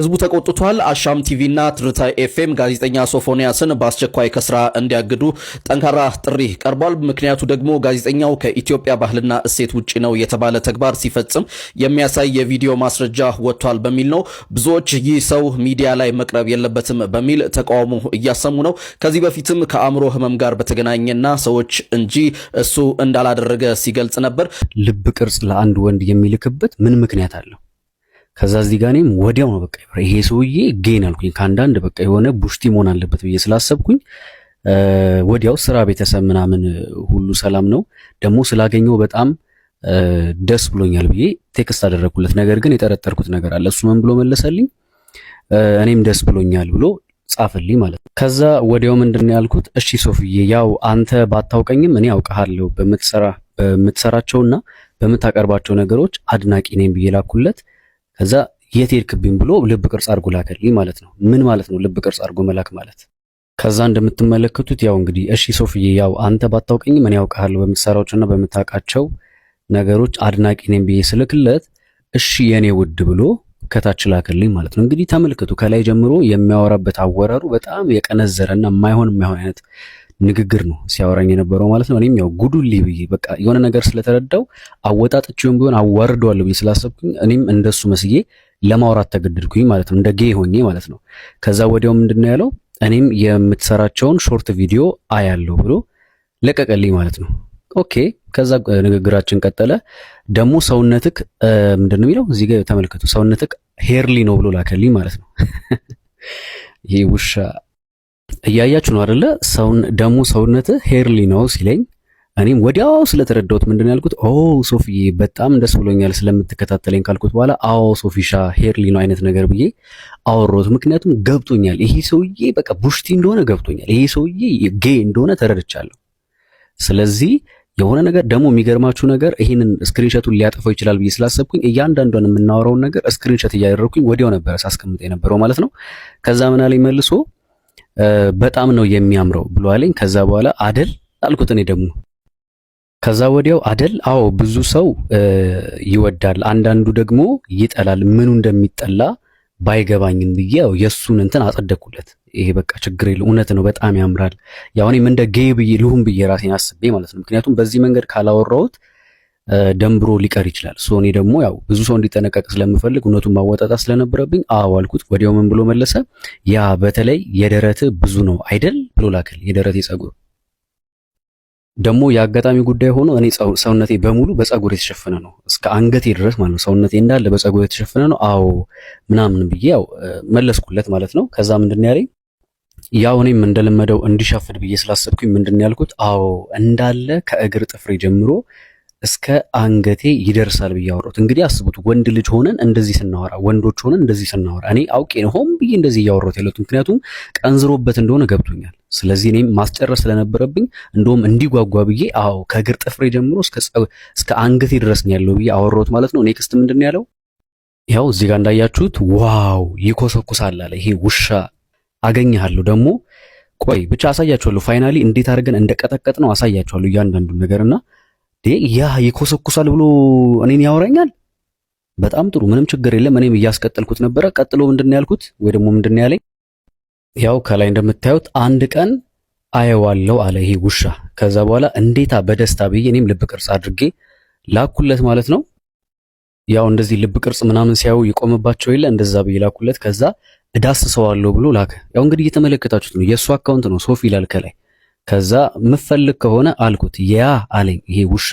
ህዝቡ ተቆጥቷል። አሻም ቲቪና ትርታ ኤፍኤም ጋዜጠኛ ሶፎንያስን በአስቸኳይ ከስራ እንዲያግዱ ጠንካራ ጥሪ ቀርቧል። ምክንያቱ ደግሞ ጋዜጠኛው ከኢትዮጵያ ባህልና እሴት ውጪ ነው የተባለ ተግባር ሲፈጽም የሚያሳይ የቪዲዮ ማስረጃ ወጥቷል በሚል ነው። ብዙዎች ይህ ሰው ሚዲያ ላይ መቅረብ የለበትም በሚል ተቃውሞ እያሰሙ ነው። ከዚህ በፊትም ከአእምሮ ህመም ጋር በተገናኘና ሰዎች እንጂ እሱ እንዳላደረገ ሲገልጽ ነበር። ልብ ቅርጽ ለአንድ ወንድ የሚልክበት ምን ምክንያት አለው? ከዛ እዚህ ጋር እኔም ወዲያው ነው በቃ ይሄ ሰውዬ ጌን አልኩኝ። ከአንዳንድ በቃ የሆነ ቡሽቲ መሆን አለበት ብዬ ስላሰብኩኝ ወዲያው ስራ፣ ቤተሰብ ምናምን ሁሉ ሰላም ነው። ደግሞ ስላገኘው በጣም ደስ ብሎኛል ብዬ ቴክስት አደረኩለት። ነገር ግን የጠረጠርኩት ነገር አለ። እሱ ምን ብሎ መለሰልኝ? እኔም ደስ ብሎኛል ብሎ ጻፈልኝ ማለት ነው። ከዛ ወዲያው ምንድነው ያልኩት? እሺ ሶፍዬ፣ ያው አንተ ባታውቀኝም እኔ አውቃለሁ በምትሰራቸውና በምታቀርባቸው ነገሮች አድናቂ ነኝ ብዬ ላኩለት። ከዛ የት ሄድክብኝ ብሎ ልብ ቅርጽ አድርጎ ላከልኝ ማለት ነው። ምን ማለት ነው ልብ ቅርጽ አድርጎ መላክ ማለት? ከዛ እንደምትመለከቱት ያው እንግዲህ እሺ ሶፍዬ፣ ያው አንተ ባታውቀኝም እኔ አውቃለሁ በምትሰራዎችና በምታውቃቸው ነገሮች አድናቂ ነኝ ብዬ ስልክለት እሺ የኔ ውድ ብሎ ከታች ላከልኝ ማለት ነው። እንግዲህ ተመልከቱ፣ ከላይ ጀምሮ የሚያወራበት አወራሩ በጣም የቀነዘረና የማይሆን አይነት ንግግር ነው ሲያወራኝ የነበረው ማለት ነው። እኔም ያው ጉዱሊ ብዬ በቃ የሆነ ነገር ስለተረዳው አወጣጥቼውም ቢሆን አዋርደዋለሁ ብዬ ስላሰብኩኝ እኔም እንደሱ መስዬ ለማውራት ተገደድኩኝ ማለት ነው፣ እንደ ጌይ ሆኜ ማለት ነው። ከዛ ወዲያው ምንድነው ያለው? እኔም የምትሰራቸውን ሾርት ቪዲዮ አያለሁ ብሎ ለቀቀልኝ ማለት ነው። ኦኬ። ከዛ ንግግራችን ቀጠለ። ደግሞ ሰውነትክ ምንድነው የሚለው እዚህ ጋር ተመልከቱ፣ ሰውነትክ ሄርሊ ነው ብሎ ላከልኝ ማለት ነው። ይሄ ውሻ እያያችሁ ነው አይደለ? ደግሞ ሰውነትህ ሄርሊ ነው ሲለኝ እኔም ወዲያው ስለተረዳሁት ምንድነው ያልኩት? ኦ ሶፊዬ በጣም ደስ ብሎኛል ስለምትከታተለኝ ካልኩት በኋላ አዎ ሶፊሻ ሄርሊ ነው አይነት ነገር ብዬ አወራሁት። ምክንያቱም ገብቶኛል፣ ይሄ ሰውዬ በቃ ቡሽቲ እንደሆነ ገብቶኛል፣ ይሄ ሰውዬ ጌይ እንደሆነ ተረድቻለሁ። ስለዚህ የሆነ ነገር ደግሞ የሚገርማችሁ ነገር ይሄንን ስክሪንሾቱን ሊያጠፋው ይችላል ብዬ ስላሰብኩኝ እያንዳንዷን የምናወራውን ነገር ስክሪንሾት እያደረኩኝ ወዲያው ነበር ሳስቀምጥ የነበረው ማለት ነው። ከዛ ምን አለኝ መልሶ በጣም ነው የሚያምረው ብሎ አለኝ። ከዛ በኋላ አደል አልኩት እኔ ደግሞ። ከዛ ወዲያው አደል፣ አዎ ብዙ ሰው ይወዳል፣ አንዳንዱ ደግሞ ይጠላል። ምኑ እንደሚጠላ ባይገባኝም ብዬ ያው የሱን እንትን አጸደኩለት። ይሄ በቃ ችግር የለው እውነት ነው በጣም ያምራል። ያው እኔም እንደ ጌይ ብዬ ልሁን ብዬ ራሴን አስቤ ማለት ነው። ምክንያቱም በዚህ መንገድ ካላወራሁት ደንብሮ ሊቀር ይችላል። እኔ ደግሞ ያው ብዙ ሰው እንዲጠነቀቅ ስለምፈልግ እውነቱን ማወጣጣት ስለነበረብኝ አዎ አልኩት። ወዲያው ምን ብሎ መለሰ? ያ በተለይ የደረት ብዙ ነው አይደል ብሎ ላከል። የደረቴ ጸጉር ደግሞ የአጋጣሚ ጉዳይ ሆኖ እኔ ሰውነቴ በሙሉ በጸጉር የተሸፈነ ነው እስከ አንገቴ ድረስ ማለት ነው። ሰውነቴ እንዳለ በጸጉር የተሸፈነ ነው። አዎ ምናምን ብዬ ያው መለስኩለት ማለት ነው። ከዛ ምንድን ያለኝ ያው እኔም እንደለመደው እንዲሻፍድ ብዬ ስላሰብኩኝ ምንድን ያልኩት? አዎ እንዳለ ከእግር ጥፍሬ ጀምሮ እስከ አንገቴ ይደርሳል ብዬ አወራሁት። እንግዲህ አስቡት፣ ወንድ ልጅ ሆነን እንደዚህ ስናወራ፣ ወንዶች ሆነን እንደዚህ ስናወራ፣ እኔ አውቄ ነው ሆን ብዬ እንደዚህ እያወራሁት ያለሁት፣ ምክንያቱም ቀንዝሮበት እንደሆነ ገብቶኛል። ስለዚህ እኔም ማስጨረስ ስለነበረብኝ እንደውም እንዲጓጓ ብዬ አዎ ከእግር ጥፍሬ ጀምሮ እስከ አንገቴ ድረስ ነው ያለው ብዬ አወራሁት ማለት ነው። ኔክስት ምንድን ያለው? ያው እዚህ ጋር እንዳያችሁት ዋው ይኮሰኩሳል አለ። ይሄ ውሻ አገኘሃለሁ ደግሞ ቆይ ብቻ አሳያችኋለሁ። ፋይናሊ እንዴት አድርገን እንደቀጠቀጥ ነው አሳያችኋለሁ እያንዳንዱን ነገርና ያ ይኮሰኩሳል ብሎ እኔን ያወራኛል። በጣም ጥሩ ምንም ችግር የለም። እኔም እያስቀጠልኩት ነበረ። ቀጥሎ ምንድነው ያልኩት ወይ ደግሞ ምንድነው ያለኝ? ያው ከላይ እንደምታዩት አንድ ቀን አየዋለሁ አለ ይሄ ውሻ። ከዛ በኋላ እንዴታ በደስታ ብዬ እኔም ልብ ቅርጽ አድርጌ ላኩለት ማለት ነው። ያው እንደዚህ ልብ ቅርጽ ምናምን ሲያዩ ይቆምባቸው የለ እንደዛ ብዬ ላኩለት። ከዛ እዳስሰዋለሁ ብሎ ላከ። ያው እንግዲህ እየተመለከታችሁት ነው፣ የሱ አካውንት ነው ሶፊ ይላል ከላይ። ከዛ ምፈልግ ከሆነ አልኩት ያ አለኝ ይሄ ውሻ።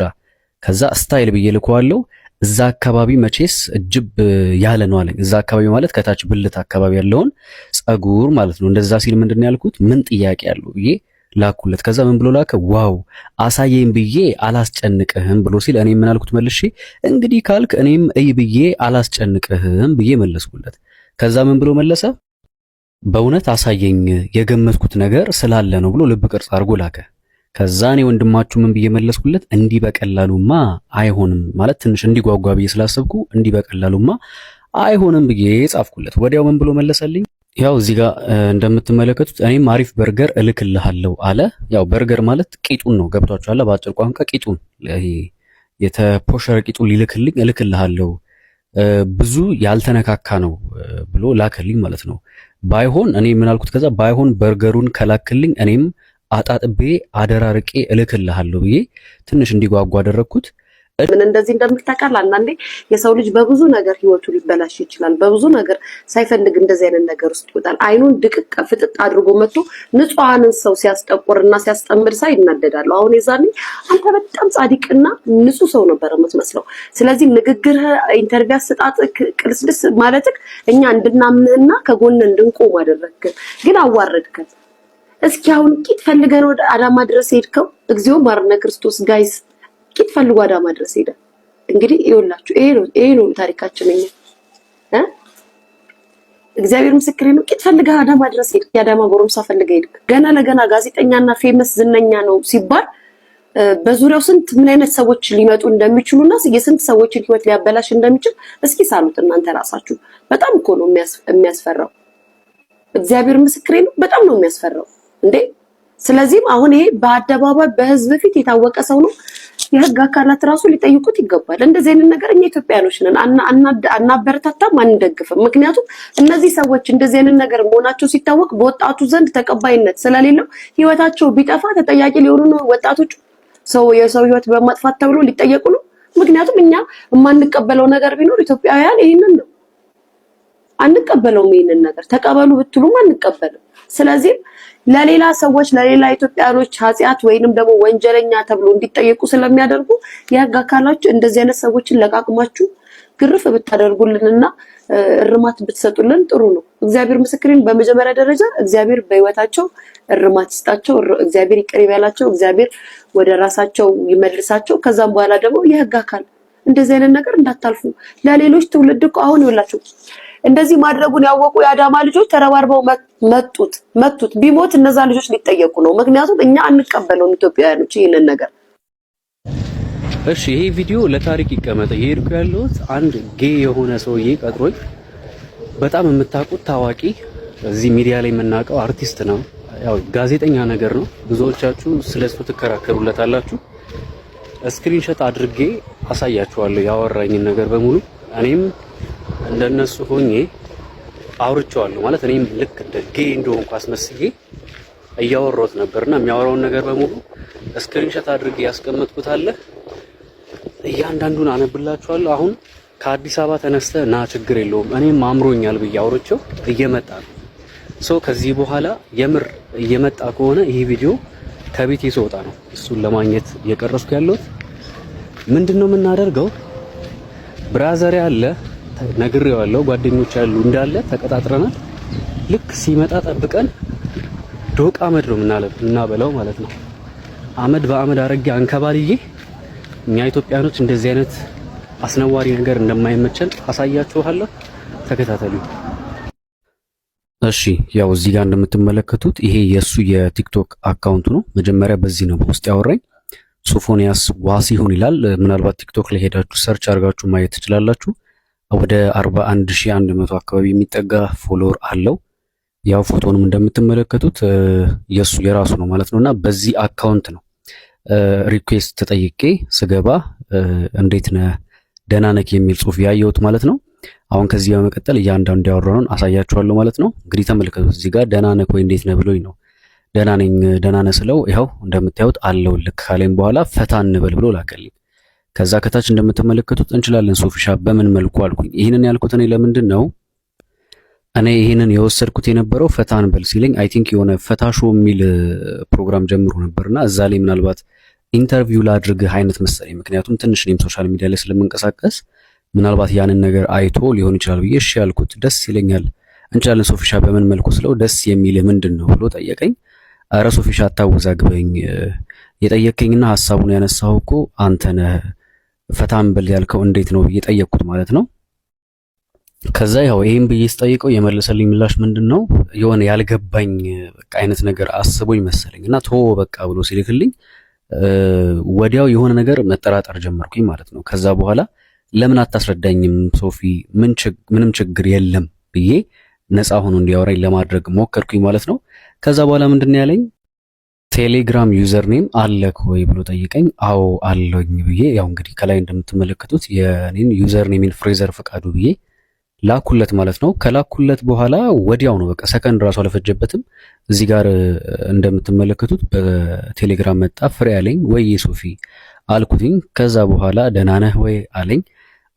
ከዛ ስታይል ብዬ ልኳለው። እዛ አካባቢ መቼስ እጅብ ያለ ነው አለኝ። እዛ አካባቢ ማለት ከታች ብልት አካባቢ ያለውን ጸጉር ማለት ነው። እንደዛ ሲል ምንድን ያልኩት? ምን ጥያቄ ያለው ብዬ ላኩለት። ከዛ ምን ብሎ ላከ? ዋው አሳየኝ ብዬ አላስጨንቅህም ብሎ ሲል እኔ ምን አልኩት መልሼ? እንግዲህ ካልክ እኔም እይ ብዬ አላስጨንቅህም ብዬ መለስኩለት። ከዛ ምን ብሎ መለሰ? በእውነት አሳየኝ የገመትኩት ነገር ስላለ ነው ብሎ ልብ ቅርጽ አድርጎ ላከ። ከዛ እኔ ወንድማችሁ ምን ብዬ መለስኩለት? እንዲህ በቀላሉማ አይሆንም ማለት ትንሽ እንዲጓጓ ብዬ ስላሰብኩ እንዲህ በቀላሉማ አይሆንም ብዬ ጻፍኩለት። ወዲያው ምን ብሎ መለሰልኝ? ያው እዚህ ጋር እንደምትመለከቱት እኔም አሪፍ በርገር እልክልሃለሁ አለ። ያው በርገር ማለት ቂጡን ነው ገብቷችኋል? በአጭር ቋንቋ ቂጡን፣ ይሄ የተፖሸረ ቂጡን ሊልክልኝ እልክልሃለሁ ብዙ ያልተነካካ ነው ብሎ ላከልኝ ማለት ነው። ባይሆን እኔ ምን አልኩት ከዛ ባይሆን በርገሩን ከላክልኝ እኔም አጣጥቤ አደራርቄ እልክልሃለሁ ብዬ ትንሽ እንዲጓጓ አደረግኩት። ምን እንደዚህ እንደምታውቃል አንዳንዴ የሰው ልጅ በብዙ ነገር ህይወቱ ሊበላሽ ይችላል። በብዙ ነገር ሳይፈልግ እንደዚህ አይነት ነገር ውስጥ ይወጣል። አይኑን ድቅቅ ፍጥጥ አድርጎ መጥቶ ንጹሃንን ሰው ሲያስጠቁርና ሲያስጠምድ ሳይ ይናደዳሉ። አሁን የዛኔ አንተ በጣም ጻድቅና ንጹህ ሰው ነበር የምትመስለው። ስለዚህ ንግግር፣ ኢንተርቪው አሰጣጥ፣ ቅልስልስ ማለትክ እኛ እንድናምንህና ከጎን እንድንቆም አደረግክ፣ ግን አዋረድከን። እስኪ አሁን ቂጥ ፈልገን ወደ አዳማ ድረስ ሄድከው። እግዚኦ ማርነ ክርስቶስ ጋይስ ቂጥ ፈልጎ አዳማ ድረስ ሄደ። እንግዲህ ይኸውላችሁ ይሄ ነው ታሪካችን። እኛ እግዚአብሔር ምስክሬ ነው። ቂጥ ፈልገህ አዳማ ድረስ ሄድክ። የአዳማ ጎረምሳ ፈልገህ ሄድክ። ገና ለገና ጋዜጠኛና ፌመስ ዝነኛ ነው ሲባል በዙሪያው ስንት ምን አይነት ሰዎች ሊመጡ እንደሚችሉና የስንት ሰዎችን ህይወት ሊያበላሽ እንደሚችል እስኪ ሳሉት እናንተ ራሳችሁ። በጣም እኮ ነው የሚያስፈራው። እግዚአብሔር ምስክሬ ነው። በጣም ነው የሚያስፈራው እንዴ። ስለዚህም አሁን ይሄ በአደባባይ በህዝብ ፊት የታወቀ ሰው ነው። የህግ አካላት ራሱ ሊጠይቁት ይገባል። እንደዚህ አይነት ነገር እኛ ኢትዮጵያኖች ነን አናበረታታም፣ አንደግፍም። ምክንያቱም እነዚህ ሰዎች እንደዚህ አይነት ነገር መሆናቸው ሲታወቅ በወጣቱ ዘንድ ተቀባይነት ስለሌለው ህይወታቸው ቢጠፋ ተጠያቂ ሊሆኑ ነው ወጣቶቹ። የሰው ህይወት በማጥፋት ተብሎ ሊጠየቁ ነው። ምክንያቱም እኛ የማንቀበለው ነገር ቢኖር ኢትዮጵያውያን ይሄንን ነው። አንቀበለውም። ይሄንን ነገር ተቀበሉ ብትሉም አንቀበልም። ስለዚህ ለሌላ ሰዎች ለሌላ ኢትዮጵያኖች ኃጢአት ወይንም ደግሞ ወንጀለኛ ተብሎ እንዲጠየቁ ስለሚያደርጉ የህግ አካላች እንደዚህ አይነት ሰዎችን ለቃቅማችሁ ግርፍ ብታደርጉልንና እርማት ብትሰጡልን ጥሩ ነው። እግዚአብሔር ምስክሬን በመጀመሪያ ደረጃ እግዚአብሔር በህይወታቸው እርማት ይስጣቸው፣ እግዚአብሔር ይቅር ይበላቸው፣ እግዚአብሔር ወደ ራሳቸው ይመልሳቸው። ከዛም በኋላ ደግሞ የህግ አካል እንደዚህ አይነት ነገር እንዳታልፉ። ለሌሎች ትውልድ እኮ አሁን ይኸውላችሁ እንደዚህ ማድረጉን ያወቁ የአዳማ ልጆች ተረባርበው መጡት። ቢሞት እነዛ ልጆች ሊጠየቁ ነው። ምክንያቱም እኛ አንቀበለውም ኢትዮጵያውያኖች ይሄንን ነገር። እሺ ይሄ ቪዲዮ ለታሪክ ይቀመጥ። ይሄድኩ ያለሁት አንድ ጌ የሆነ ሰውዬ ቀጥሮኝ፣ በጣም የምታውቁት ታዋቂ እዚህ ሚዲያ ላይ የምናውቀው አርቲስት ነው። ያው ጋዜጠኛ ነገር ነው። ብዙዎቻችሁ ስለሱ ትከራከሩለታላችሁ። ስክሪንሾት አድርጌ አሳያችኋለሁ ያወራኝን ነገር በሙሉ። እኔም እንደነሱ ሆኜ አውርቼዋለሁ ማለት እኔም ልክ እንደ ጌ እንደሆንኩ አስመስዬ እያወራሁት ነበርና የሚያወራውን ነገር በሙሉ ስክሪንሾት አድርጌ ያስቀመጥኩት አለ። እያንዳንዱን አነብላችኋለሁ። አሁን ከአዲስ አበባ ተነስተ ና ችግር የለውም እኔም አምሮኛል ብዬ አውርቼው እየመጣ ነው። ከዚህ በኋላ የምር እየመጣ ከሆነ ይሄ ቪዲዮ ከቤት ይወጣ ነው እሱን ለማግኘት እየቀረስኩ ያለሁት። ምንድነው የምናደርገው? ብራዘር ያለ ነግሬዋለሁ፣ ጓደኞች ያሉ እንዳለ ተቀጣጥረናል። ልክ ሲመጣ ጠብቀን ዶቅ አመድ ነው እናበላው ማለት ነው። አመድ በአመድ አረጌ አንከባልዬ እኛ ኢትዮጵያኖች እንደዚህ አይነት አስነዋሪ ነገር እንደማይመቸን አሳያችኋለሁ። ተከታተሉ። እሺ ያው እዚህ ጋር እንደምትመለከቱት ይሄ የሱ የቲክቶክ አካውንቱ ነው። መጀመሪያ በዚህ ነው በውስጥ ያወራኝ። ሶፎንያስ ዋሲሁን ይላል። ምናልባት ቲክቶክ ላይ ሄዳችሁ ሰርች አድርጋችሁ ማየት ትችላላችሁ። ወደ 41100 አካባቢ የሚጠጋ ፎሎወር አለው። ያው ፎቶንም እንደምትመለከቱት የሱ የራሱ ነው ማለት ነውና በዚህ አካውንት ነው ሪኩዌስት ተጠይቄ ስገባ እንዴት ነህ ደህና ነህ የሚል ጽሑፍ ያየሁት ማለት ነው። አሁን ከዚህ በመቀጠል እያንዳንዱ ያወራውን አሳያችኋለሁ ማለት ነው። እንግዲህ ተመልከቱት። እዚህ ጋር ደህና ነህ ወይ እንዴት ነህ ብሎኝ ነው። ደህና ነኝ ደህና ነህ ስለው ይኸው እንደምታዩት አለው ልክ ካለኝ በኋላ ፈታ እንበል ብሎ ላከልኝ። ከዛ ከታች እንደምትመለከቱት እንችላለን ሶፊሻ በምን መልኩ አልኩኝ። ይሄንን ያልኩት እኔ ለምንድን ነው እኔ ይሄንን የወሰድኩት የነበረው ፈታ እንበል ሲለኝ አይ ቲንክ የሆነ ፈታ ሾው የሚል ፕሮግራም ጀምሮ ነበርና እዛ ላይ ምናልባት ኢንተርቪው ላድርግህ አይነት መሰለኝ። ምክንያቱም ትንሽ እኔም ሶሻል ሚዲያ ላይ ስለምንቀሳቀስ ምናልባት ያንን ነገር አይቶ ሊሆን ይችላል ብዬ እሺ ያልኩት። ደስ ይለኛል እንችላለን ሶፊሻ በምን መልኩ ስለው ደስ የሚልህ ምንድን ነው ብሎ ጠየቀኝ። አረ ሶፊሻ አታወዛግበኝ፣ የጠየቀኝና ሐሳቡን ያነሳው እኮ አንተ ነህ፣ ፈታ እንበል ያልከው እንዴት ነው ብዬ ጠየቅኩት ማለት ነው። ከዛ ያው ይሄን ብዬ ስጠይቀው የመለሰልኝ ምላሽ ምንድነው የሆነ ያልገባኝ በቃ አይነት ነገር አስቦኝ መሰለኝና ቶ በቃ ብሎ ሲልክልኝ ወዲያው የሆነ ነገር መጠራጠር ጀመርኩኝ ማለት ነው። ከዛ በኋላ ለምን አታስረዳኝም ሶፊ ምንም ችግር የለም ብዬ ነፃ ሆኖ እንዲያወራኝ ለማድረግ ሞከርኩኝ ማለት ነው። ከዛ በኋላ ምንድነው ያለኝ ቴሌግራም ዩዘር ኔም አለክ ወይ ብሎ ጠይቀኝ። አዎ አለኝ ብዬ ያው እንግዲህ ከላይ እንደምትመለከቱት የኔን ዩዘር ኔሚን ፍሬዘር ፈቃዱ ብዬ ላኩለት ማለት ነው። ከላኩለት በኋላ ወዲያው ነው በቃ ሰከንድ ራሱ አልፈጀበትም። እዚህ ጋር እንደምትመለከቱት በቴሌግራም መጣ። ፍሬ አለኝ ወይ ሶፊ አልኩትኝ። ከዛ በኋላ ደህና ነህ ወይ አለኝ።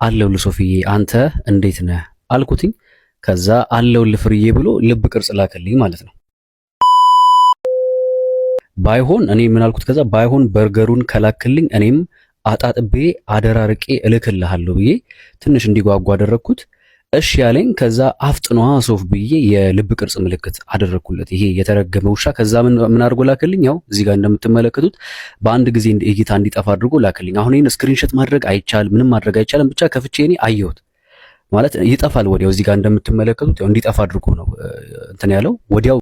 አለሁልህ ሶፊዬ አንተ እንዴት ነህ አልኩትኝ። ከዛ አለሁልህ ፍርዬ ብሎ ልብ ቅርጽ ላከልኝ ማለት ነው። ባይሆን እኔ ምን አልኩት? ከዛ ባይሆን በርገሩን ከላክልኝ እኔም አጣጥቤ አደራርቄ እልክልሃለሁ ብዬ ትንሽ እንዲጓጓ አደረግኩት። እሺ ያለኝ። ከዛ አፍጥኗ ሶፍ ብዬ የልብ ቅርጽ ምልክት አደረግኩለት። ይሄ የተረገመ ውሻ። ከዛ ምን አድርጎ ላክልኝ? ያው እዚህ ጋር እንደምትመለከቱት በአንድ ጊዜ እይታ እንዲጠፋ አድርጎ ላክልኝ። አሁን ይሄን ስክሪንሾት ማድረግ አይቻልም፣ ምንም ማድረግ አይቻልም። ብቻ ከፍቼ እኔ አየሁት ማለት ይጠፋል ወዲያው። እዚህ ጋር እንደምትመለከቱት ያው እንዲጠፋ አድርጎ ነው እንትን ያለው ወዲያው